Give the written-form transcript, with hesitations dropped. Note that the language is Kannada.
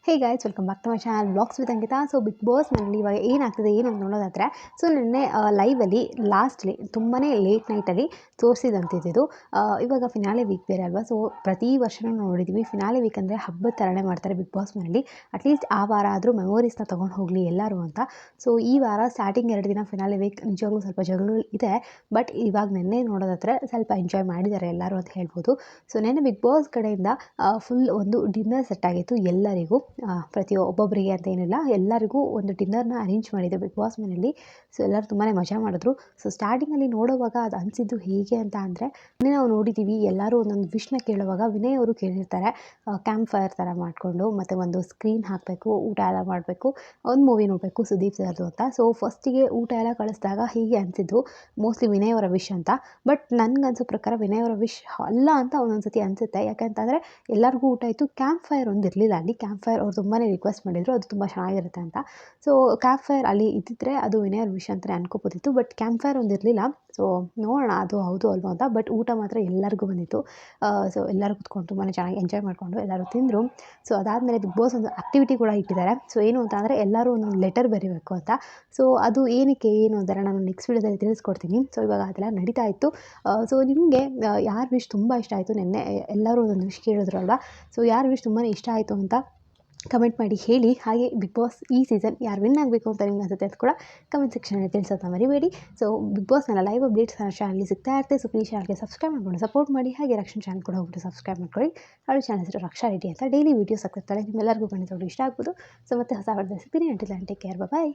Hey guys welcome back to my channel vlogs with Ankita. So Bigg Boss ಮನೇಲಿ ಇವಾಗ ಏನಾಗ್ತಿದೆ ಏನು ಅಂತ ನೋಡೋದಾದರೆ, ಸೊ ನಿನ್ನೆ ಲೈವಲ್ಲಿ ಲಾಸ್ಟ್ಲಿ ತುಂಬಾ ಲೇಟ್ ನೈಟಲ್ಲಿ ತೋರಿಸಿದಂತಿದ್ದು. ಇವಾಗ ಫಿನಾಲೆ ವೀಕ್ ಬೇರೆ ಅಲ್ವಾ. ಸೊ ಪ್ರತಿ ವರ್ಷವೂ ನೋಡಿದ್ದೀವಿ, ಫಿನಾಲೆ ವೀಕ್ ಅಂದರೆ ಹಬ್ಬದ ಥರನೇ ಮಾಡ್ತಾರೆ ಬಿಗ್ ಬಾಸ್ ಮನೇಲಿ. ಅಟ್ಲೀಸ್ಟ್ ಆ ವಾರ ಆದರೂ ಮೆಮೊರೀಸ್ನ ತೊಗೊಂಡು ಹೋಗಲಿ ಎಲ್ಲರೂ ಅಂತ. ಸೊ ಈ ವಾರ ಸ್ಟಾರ್ಟಿಂಗ್ 2 ದಿನ ಫಿನಾಲೆ ವೀಕ್ ನಿಜವಾಗ್ಲೂ ಸ್ವಲ್ಪ ಜಗಳ ಇದೆ. ಬಟ್ ಇವಾಗ ನಿನ್ನೆ ನೋಡೋದಾದರೆ ಸ್ವಲ್ಪ ಎಂಜಾಯ್ ಮಾಡಿದ್ದಾರೆ ಎಲ್ಲರೂ ಅಂತ ಹೇಳ್ಬೋದು. ಸೊ ನಿನ್ನೆ ಬಿಗ್ ಬಾಸ್ ಕಡೆಯಿಂದ ಫುಲ್ ಒಂದು ಡಿನ್ನರ್ ಸೆಟ್ ಆಗಿತ್ತು ಎಲ್ಲರಿಗೂ. ಒಬ್ಬೊಬ್ಬರಿಗೆ ಅಂತ ಏನಿಲ್ಲ, ಎಲ್ಲರಿಗೂ ಒಂದು ಡಿನ್ನರ್ನ ಅರೇಂಜ್ ಮಾಡಿದ್ರು ಬಿಗ್ ಬಾಸ್ ಮನೇಲಿ. ಸೊ ಎಲ್ಲರೂ ತುಂಬಾ ಮಜಾ ಮಾಡಿದ್ರು. ಸೊ ಸ್ಟಾರ್ಟಿಂಗಲ್ಲಿ ನೋಡುವಾಗ ಅದು ಅನಿಸಿದ್ದು ಹೇಗೆ ಅಂತ ಅಂದರೆ, ನಾವು ನೋಡಿದ್ದೀವಿ ಎಲ್ಲರೂ ಒಂದೊಂದು ವಿಷ್ನ ಕೇಳುವಾಗ ವಿನಯ್ ಅವರು ಕೇಳಿರ್ತಾರೆ ಕ್ಯಾಂಪ್ ಫೈರ್ ಥರ ಮಾಡಿಕೊಂಡು, ಮತ್ತು ಒಂದು ಸ್ಕ್ರೀನ್ ಹಾಕಬೇಕು, ಊಟ ಎಲ್ಲ ಮಾಡಬೇಕು, ಒಂದು ಮೂವಿ ನೋಡಬೇಕು ಸುದೀಪ್ ಸರ್ದು ಅಂತ. ಸೊ ಫಸ್ಟಿಗೆ ಊಟ ಎಲ್ಲ ಕಳಿಸಿದಾಗ ಹೀಗೆ ಅನಿಸಿದ್ದು ಮೋಸ್ಟ್ಲಿ ವಿನಯ್ ಅವರ ವಿಶ್ ಅಂತ. ಬಟ್ ನನಗನ್ಸೋ ಪ್ರಕಾರ ವಿನಯ್ ಅವರ ವಿಶ್ ಅಲ್ಲ ಅಂತ ಒಂದೊಂದು ಸತಿ ಅನಿಸುತ್ತೆ. ಯಾಕಂತಂದರೆ ಎಲ್ಲರಿಗೂ ಊಟ ಇತ್ತು, ಕ್ಯಾಂಪ್ ಫೈರ್ ಒಂದು ಇರಲಿಲ್ಲ ಅಲ್ಲಿ. ಕ್ಯಾಂಪ್ ಫೈರ್ ಅವ್ರು ತುಂಬಾ ರಿಕ್ವೆಸ್ಟ್ ಮಾಡಿದರು, ಅದು ತುಂಬ ಚೆನ್ನಾಗಿರುತ್ತೆ ಅಂತ. ಸೊ ಕ್ಯಾಂಪ್ ಫೈರ್ ಅಲ್ಲಿ ಇದ್ದಿದ್ದರೆ ಅದು ವಿನಯ್ ಅವ್ರ ವಿಶ್ ಅಂತಲೇ ಅನ್ಕೋಬೋದಿತ್ತು. ಬಟ್ ಕ್ಯಾಂಪ್ ಫೈರ್ ಒಂದು ಇರಲಿಲ್ಲ. ಸೊ ನೋಡೋಣ ಅದು ಹೌದು ಅಲ್ವೋ ಅಂತ. ಬಟ್ ಊಟ ಮಾತ್ರ ಎಲ್ಲರಿಗೂ ಬಂದಿತ್ತು. ಸೊ ಎಲ್ಲರೂ ಕೂತ್ಕೊಂಡು ತುಂಬಾ ಚೆನ್ನಾಗಿ ಎಂಜಾಯ್ ಮಾಡಿಕೊಂಡು ಎಲ್ಲರೂ ತಿಂದರು. ಸೊ ಅದಾದಮೇಲೆ ಬಿಗ್ ಬಾಸ್ ಒಂದು ಆ್ಯಕ್ಟಿವಿಟಿ ಕೂಡ ಇಟ್ಟಿದ್ದಾರೆ. ಸೊ ಏನು ಅಂತ ಅಂದರೆ, ಎಲ್ಲರೂ ಒಂದೊಂದು ಲೆಟರ್ ಬರೀಬೇಕು ಅಂತ. ಸೊ ಅದು ಏನಕ್ಕೆ ಏನು ಅಂದರೆ ನಾನು ನೆಕ್ಸ್ಟ್ ವೀಡಿಯೋದಲ್ಲಿ ತಿಳಿಸ್ಕೊಡ್ತೀನಿ. ಸೊ ಇವಾಗ ಅದೆಲ್ಲ ನಡೀತಾ ಇತ್ತು. ಸೊ ನಿಮಗೆ ಯಾರ ವಿಶ್ ತುಂಬ ಇಷ್ಟ ಆಯಿತು? ನಿನ್ನೆ ಎಲ್ಲರೂ ಒಂದೊಂದು ವಿಶ್ ಕೇಳಿದ್ರಲ್ವ. ಸೊ ಯಾರ ವಿಶ್ ತುಂಬಾ ಇಷ್ಟ ಆಯಿತು ಅಂತ ಕಮೆಂಟ್ ಮಾಡಿ ಹೇಳಿ. ಹಾಗೆ ಬಿಗ್ ಬಾಸ್ ಈ ಸೀಸನ್ ಯಾರು ವಿನ್ ಆಗಬೇಕು ಅಂತ ನಿಮ್ಗೆ ಅನ್ಸುತ್ತೆ ಅಂತ ಕೂಡ ಕಮೆಂಟ್ ಸೆಕ್ಷನಲ್ಲಿ ತಿಳಿಸೋದನ್ನ ಮರಿಬೇಡಿ. ಸೊ ಬಿಗ್ ಬಾಸ್ನ ಲೈವ್ ಅಪ್ಡೇಟ್ಸ್ ಚಾನಲ್ಗೆ ಸಿಗ್ತಾ ಇರುತ್ತೆ. ಸೊ ಪ್ಲೀಸ್ ಚಾನಲ್ಗೆ ಸಬ್ಸ್ಕ್ರೈಬ್ ಮಾಡ್ಕೊಂಡು ಸಪೋರ್ಟ್ ಮಾಡಿ. ಹಾಗೆ ರಕ್ಷಣಾ ಚಾನಲ್ ಕೂಡ ಹೋಗ್ಬಿಟ್ಟು ಸಬ್ಸ್ಕ್ರೈಬ್ ಮಾಡ್ಕೊಳ್ಳಿ. ಅವಳ ಚಾನಲ್ ಹೆಸರು ರಕ್ಷಾ ರೆಡ್ಡಿ ಅಂತ. ಡೈಲಿ ವೀಡಿಯೋಸ್ ಹಾಕ್ತಿರ್ತಾಳೆ, ನಿಮ್ಮೆಲ್ಲರಿಗೂ ಖಂಡಿತ ಇಷ್ಟ ಆಗ್ಬೋದು. ಸೊ ಮತ್ತೆ ಹೊಸ ವಿಡಿಯೋದಲ್ಲಿ ಸಿಗ್ತೀನಿ. ಅಂಟಿಲ್ ದೆನ್ ಟೇಕ್ ಕೇರ್, ಬಾಯ್.